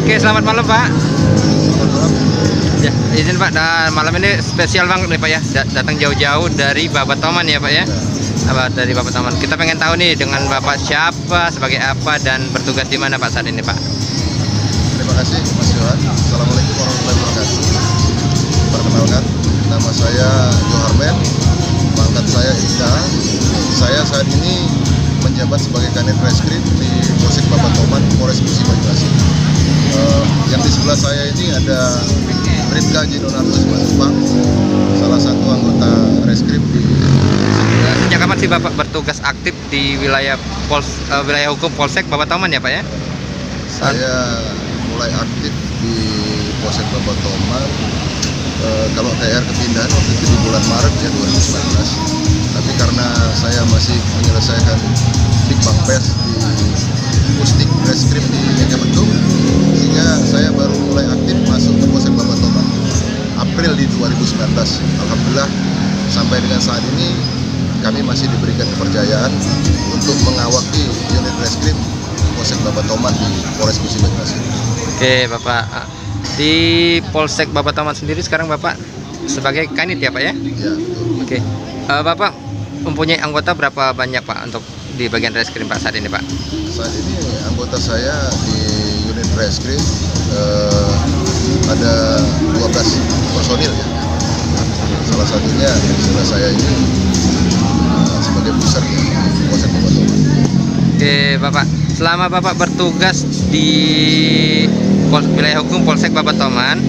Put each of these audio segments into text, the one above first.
Oke, selamat malam Pak. Selamat malam. Ya, izin Pak, malam ini spesial banget nih Pak ya. Datang jauh-jauh dari Babatoman ya Pak ya. Dari Babatoman. Kita pengen tahu nih dengan Bapak siapa, sebagai apa, dan bertugas di mana Pak saat ini Pak. Terima kasih Mas Johan. Assalamualaikum warahmatullahi wabarakatuh. Perkenalkan, nama saya Joharmen, pangkat saya Ida. Saya saat ini menjabat sebagai Kanit Reskrim di Polsek Babatoman, Polres Musi Banyuasin. Yang di sebelah saya ini ada Bribka Jidonarto Simatupang, salah satu anggota reskrim di Sejak kapan sih Bapak bertugas aktif di wilayah hukum Polsek Babatoman ya Pak ya? Saya mulai aktif di Polsek Babatoman kalau TR kepindahan waktu itu di bulan Maret ya 2019. Tapi karena saya masih menyelesaikan Dikbang Pers di Pusdik Reskrim di Megamendung, sehingga saya baru mulai aktif masuk ke Polsek Babatoman April di 2019. Alhamdulillah sampai dengan saat ini kami masih diberikan kepercayaan untuk mengawaki unit reskrim Polsek Babatoman di Polres Musi Banyuasin. Oke Bapak, di Polsek Babatoman sendiri sekarang Bapak sebagai Kanit ya Pak ya? Ya, betul. Oke, Bapak mempunyai anggota berapa banyak Pak untuk di bagian reskrim Pak saat ini Pak? Saat ini anggota saya di unit reskrim ada 12 personil ya. Salah satunya saudara saya ini sebagai pusat di Polsek Babatoman. Oke Bapak, selama Bapak bertugas di wilayah hukum Polsek Babatoman,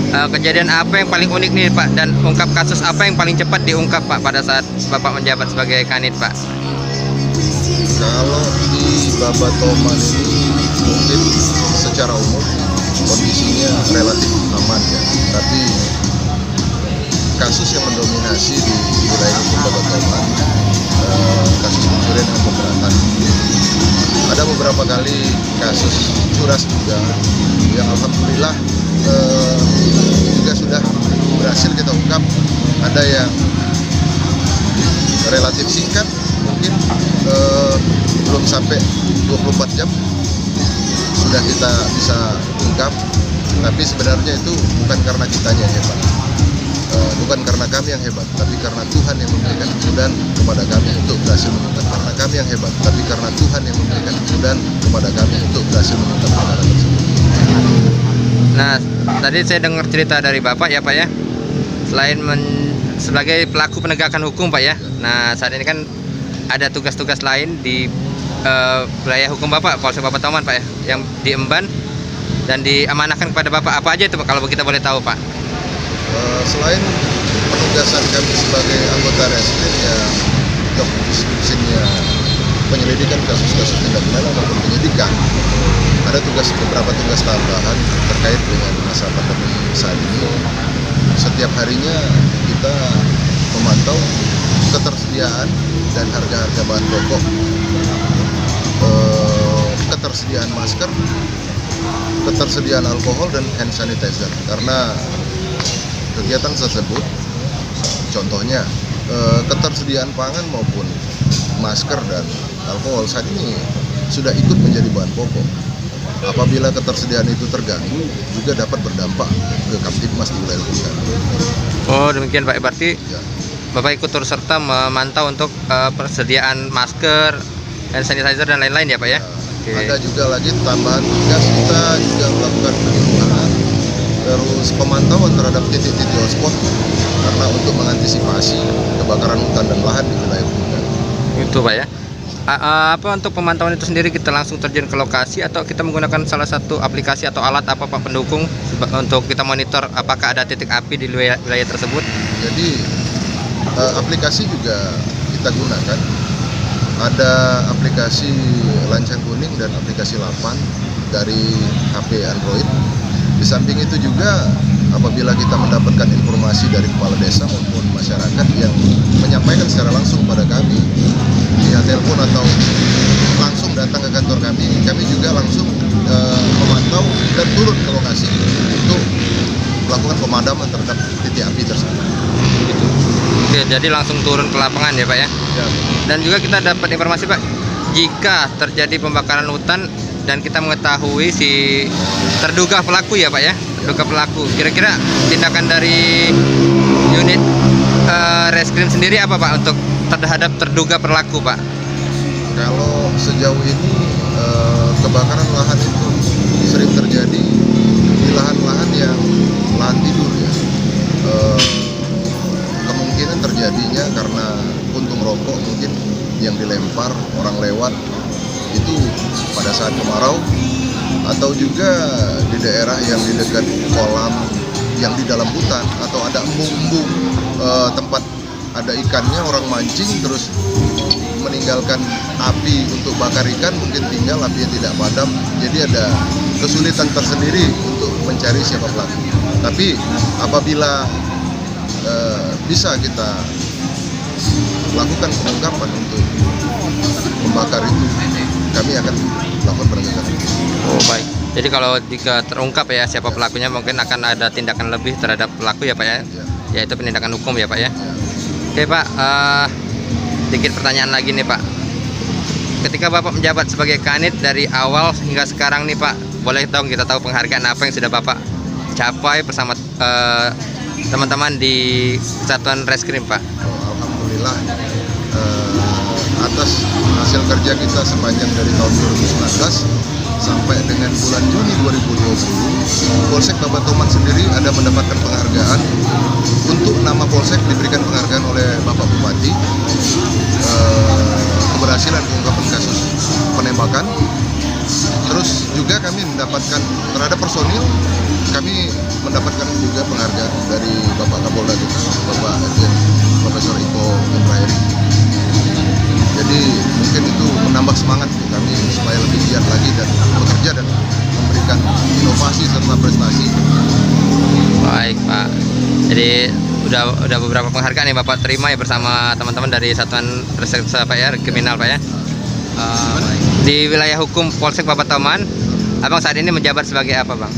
Ya. kejadian apa yang paling unik nih Pak, dan ungkap kasus apa yang paling cepat diungkap Pak pada saat Bapak menjabat sebagai Kanit Pak? Kalau di Babatoman ini mungkin secara umum kondisinya relatif aman ya, tapi kasus yang mendominasi di wilayah hukum Babatoman kasus pencurian dan pemberatan. Ada beberapa kali kasus curas juga yang alhamdulillah juga sudah berhasil kita ungkap. Ada yang relatif singkat, mungkin belum sampai 24 jam sudah kita bisa ungkap, tapi sebenarnya itu bukan karena kitanya yang hebat, bukan karena kami yang hebat, tapi karena Tuhan yang memberikan kemudahan kepada kami untuk berhasil mengungkap. Karena kami yang hebat, tapi karena Tuhan yang memberikan kemudahan kepada kami untuk berhasil mengungkap perkara tersebut. Nah, tadi saya dengar cerita dari Bapak ya Pak ya, selain sebagai pelaku penegakan hukum Pak ya. Nah, saat ini kan ada tugas-tugas lain di wilayah hukum Bapak, Polsek Babatoman Pak ya, yang diemban dan diamanahkan kepada Bapak. Apa aja itu Pak, kalau kita boleh tahu Pak? Selain penugasan kami sebagai anggota reskrim ya, job description-nya penyelidikan kasus-kasus tindak pidana maupun penyidikan, ada beberapa tugas tambahan terkait dengan masa pandemi saat ini. Setiap harinya kita memantau ketersediaan dan harga-harga bahan pokok, ketersediaan masker, ketersediaan alkohol dan hand sanitizer. Karena kegiatan tersebut, contohnya ketersediaan pangan maupun masker dan alkohol saat ini sudah ikut menjadi bahan pokok. Apabila ketersediaan itu terganggu, juga dapat berdampak ke Kamtibmas di wilayah hukum kami. Oh demikian Pak, berarti Ya. Bapak ikut turut serta memantau untuk persediaan masker, hand sanitizer dan lain-lain ya Pak ya? Oke. Ada juga lagi tambahan tugas, kita juga melakukan penyuluhan terus pemantauan terhadap titik-titik hotspot karena untuk mengantisipasi kebakaran hutan dan lahan di wilayah hukum kami. Itu Pak ya. Apa untuk pemantauan itu sendiri kita langsung terjun ke lokasi atau kita menggunakan salah satu aplikasi atau alat apa Pak pendukung untuk kita monitor apakah ada titik api di wilayah tersebut? Jadi aplikasi juga kita gunakan. Ada aplikasi Lancang Kuning dan aplikasi Lapan dari HP Android. Di samping itu juga apabila kita mendapatkan informasi dari kepala desa maupun masyarakat yang menyampaikan secara langsung pada kami via telepon atau langsung datang ke kantor kami juga langsung memantau dan turun ke lokasi untuk melakukan pemadaman terhadap titik api tersebut. Oke, jadi langsung turun ke lapangan ya Pak ya? Ya. Dan juga kita dapat informasi Pak, jika terjadi pembakaran hutan dan kita mengetahui si terduga pelaku ya Pak ya, terduga pelaku. Kira-kira tindakan dari unit reskrim sendiri apa Pak untuk terhadap terduga pelaku Pak? Kalau sejauh ini kebakaran lahan itu sering terjadi di lahan-lahan yang lahan tidur ya. Kemungkinan terjadinya karena puntung rokok mungkin yang dilempar orang lewat itu pada saat kemarau, atau juga di daerah yang di dekat kolam yang di dalam hutan, atau ada embung-embung tempat ada ikannya, orang mancing terus meninggalkan api untuk bakar ikan, mungkin tinggal apinya tidak padam, jadi ada kesulitan tersendiri untuk mencari siapa pelaku. Tapi apabila bisa kita lakukan pengungkapan untuk membakar itu, kami akan melakukan penegakan. Oh baik. Jadi kalau jika terungkap ya siapa pelakunya, mungkin akan ada tindakan lebih terhadap pelaku ya Pak ya, yaitu penindakan hukum ya Pak ya. Oke Pak, sedikit pertanyaan lagi nih Pak. Ketika Bapak menjabat sebagai Kanit dari awal hingga sekarang nih Pak, boleh dong kita tahu penghargaan apa yang sudah Bapak capai bersama teman-teman di Satuan Reskrim Pak? Alhamdulillah, atas hasil kerja kita sepanjang dari tahun 2019 sampai dengan bulan Juni 2020, Polsek Babatoman sendiri ada mendapatkan penghargaan. Untuk nama Polsek diberikan penghargaan oleh Bapak Bupati, keberhasilan pengungkapan kasus penembakan. Terus juga kami mendapatkan terhadap personil, kami mendapatkan juga penghargaan dari Bapak Kapolda kita, Bapak Irjen Profesor Iko Ibrahim. Jadi mungkin itu menambah semangat kami supaya lebih giat lagi dan bekerja dan memberikan inovasi serta prestasi. Baik Pak. Jadi udah beberapa penghargaan yang Bapak terima ya bersama teman-teman dari Satuan Reserse Pak ya, Kriminal Pak ya. Di wilayah hukum Polsek Babatoman, Abang saat ini menjabat sebagai apa Bang?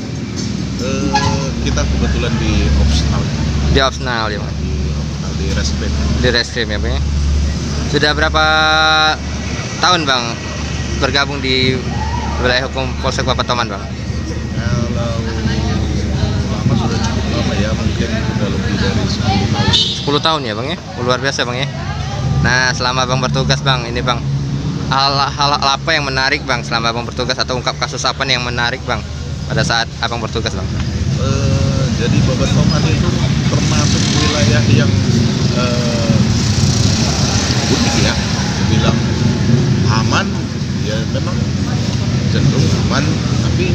Kita kebetulan di opsional. Di opsional ya Bang. Di reskrim. Di reskrim ya Bang. Sudah berapa tahun Bang bergabung di wilayah hukum Polsek Babatoman Bang? Kalau lama sudah cukup lama ya, mungkin sudah lebih dari 10 tahun. 10 tahun ya Bang ya, luar biasa Bang ya. Nah selama Bang bertugas Bang, ini Bang, hal apa yang menarik Bang selama Abang bertugas, atau ungkap kasus apa nih yang menarik Bang pada saat Abang bertugas Bang? Jadi Babatoman itu termasuk wilayah yang unik ya, bilang aman ya, memang cenderung aman, tapi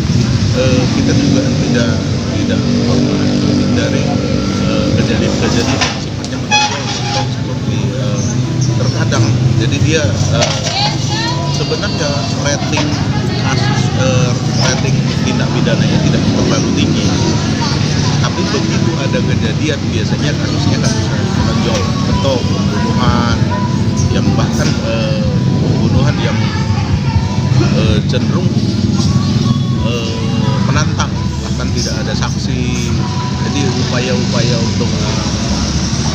kita juga tidak menghindari kejadian-kejadian yang sifatnya menonjol seperti terkadang. Jadi dia sebenarnya rating kasus rating tindak pidananya tidak terlalu tinggi, tapi begitu ada kejadian biasanya kasusnya kasus menonjol, atau pembunuhan yang bahkan pembunuhan yang cenderung menantang, bahkan tidak ada saksi. Jadi upaya-upaya untuk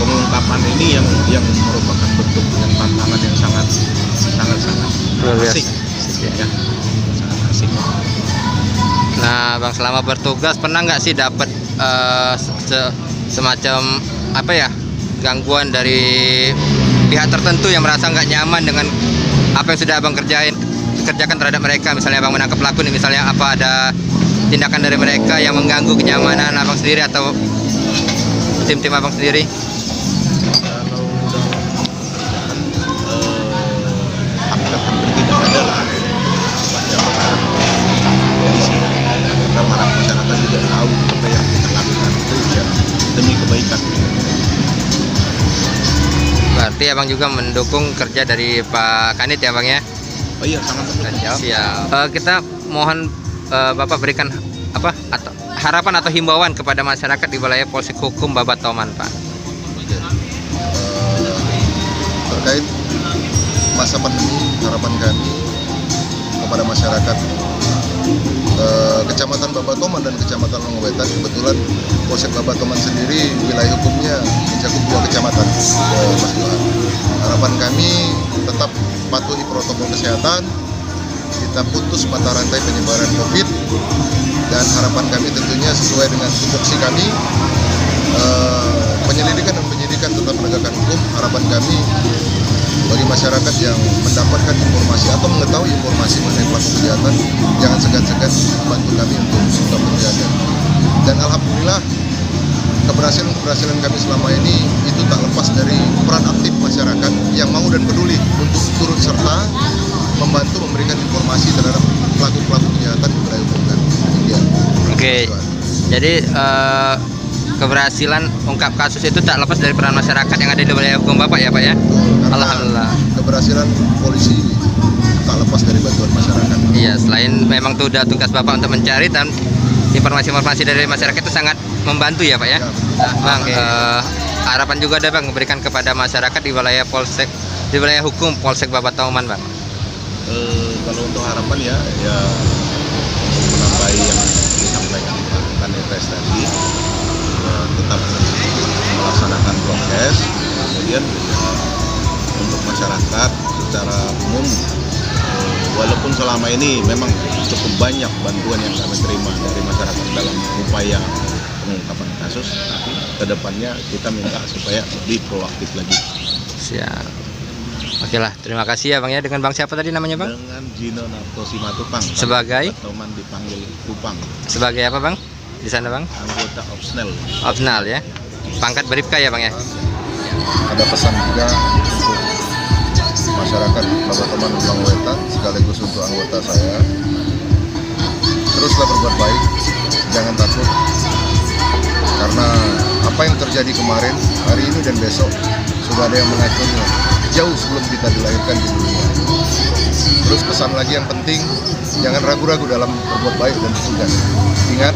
pengungkapan ini yang merupakan bentuk yang tantangan yang sangat asik ya, sangat asik. Nah Bang, selama bertugas pernah nggak sih dapat semacam apa ya, gangguan dari pihak tertentu yang merasa nggak nyaman dengan apa yang sudah Abang kerjakan terhadap mereka? Misalnya Abang menangkap pelaku nih, misalnya apa ada tindakan dari mereka yang mengganggu kenyamanan Abang sendiri atau tim-tim Abang sendiri? Kalau hampir tidak ada lah kondisi, karena masyarakat juga tahu apa yang kita lakukan itu ya demi kebaikan. Berarti Abang juga mendukung kerja dari Pak Kanit ya Bang ya? Oh iya, sangat Siap. Kita mohon Bapak berikan apa atau harapan atau himbauan kepada masyarakat di wilayah Polsek Hukum Babatoman Pak. Terkait masa pandemi, harapan kami kepada masyarakat Kecamatan Babatoman dan Kecamatan Longowetan, kebetulan Polsek Babatoman sendiri wilayah hukumnya mencakup 2 kecamatan, Mas Johan. Harapan kami tetap patuhi protokol kesehatan, kita putus mata rantai penyebaran COVID, dan harapan kami tentunya sesuai dengan tupoksi kami, penyelidikan dan penyidikan tentang penegakan hukum. Harapan kami bagi masyarakat yang mendapatkan informasi atau mengetahui informasi mengenai pelaku kejahatan, jangan segan-segan bantu kami untuk mengungkap kejahatan. Dan alhamdulillah keberhasilan kami selama ini itu tak lepas dari peran aktif masyarakat yang mau dan peduli untuk turut serta membantu memberikan informasi terhadap pelaku-pelaku kejahatan di wilayah hukum dan demikian. Oke. Jadi keberhasilan ungkap kasus itu tak lepas dari peran masyarakat yang ada di wilayah hukum Bapak ya Pak ya? Karena Alhamdulillah. keberhasilan polisi tak lepas dari bantuan masyarakat. Iya, selain memang itu udah tugas Bapak untuk mencari dan informasi-informasi dari masyarakat itu sangat membantu ya Pak ya? Ya, Nah, Bang, harapan juga ada Bang memberikan kepada masyarakat di wilayah Polsek, di wilayah hukum Polsek Babatauman Bang. Kalau untuk harapan ya menambahi yang disampaikan Pak Kanipres tadi, tetap melaksanakan prokes, kemudian untuk masyarakat secara umum, walaupun selama ini memang cukup banyak bantuan yang kami terima dari masyarakat dalam upaya pengungkapan kasus, tapi kedepannya kita minta supaya lebih proaktif lagi. Siap. Oke lah, terima kasih ya Bang ya. Dengan Bang siapa tadi namanya Bang? Dengan Gino Narto Simatupang. Sebagai? Teman dipanggil Kupang. Sebagai apa Bang? Di sana Bang? Anggota Opsnel. Opnal ya. Pangkat Bribka ya Bang ya? Ada pesan juga untuk masyarakat Babatauman Ulang Wetan sekaligus untuk anggota saya. Teruslah berbuat baik, jangan takut. Karena apa yang terjadi kemarin, hari ini dan besok sudah ada yang mengaturnya jauh sebelum kita dilahirkan di dunia. Terus pesan lagi yang penting, jangan ragu-ragu dalam berbuat baik dan bertugas. Ingat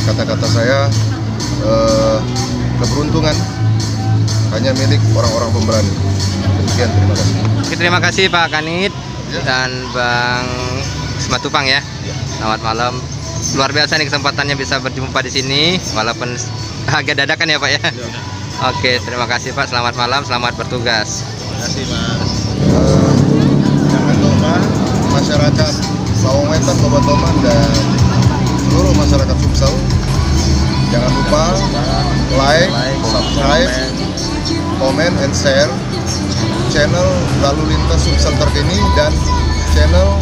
kata-kata saya, keberuntungan hanya milik orang-orang pemberani. Demikian, terima kasih. Oke, terima kasih Pak Kanit dan Bang Simatupang ya. Selamat malam. Luar biasa nih kesempatannya bisa berjumpa di sini walaupun agak dadakan ya Pak ya. Oke, terima kasih Pak. Selamat malam, selamat bertugas. Terima kasih Mas. Jangan lupa masyarakat Lawang Wetan, Babatauman dan seluruh masyarakat Sumsel, jangan lupa like, subscribe, comment, and share channel Lalu Lintas Sumsel Terkini dan channel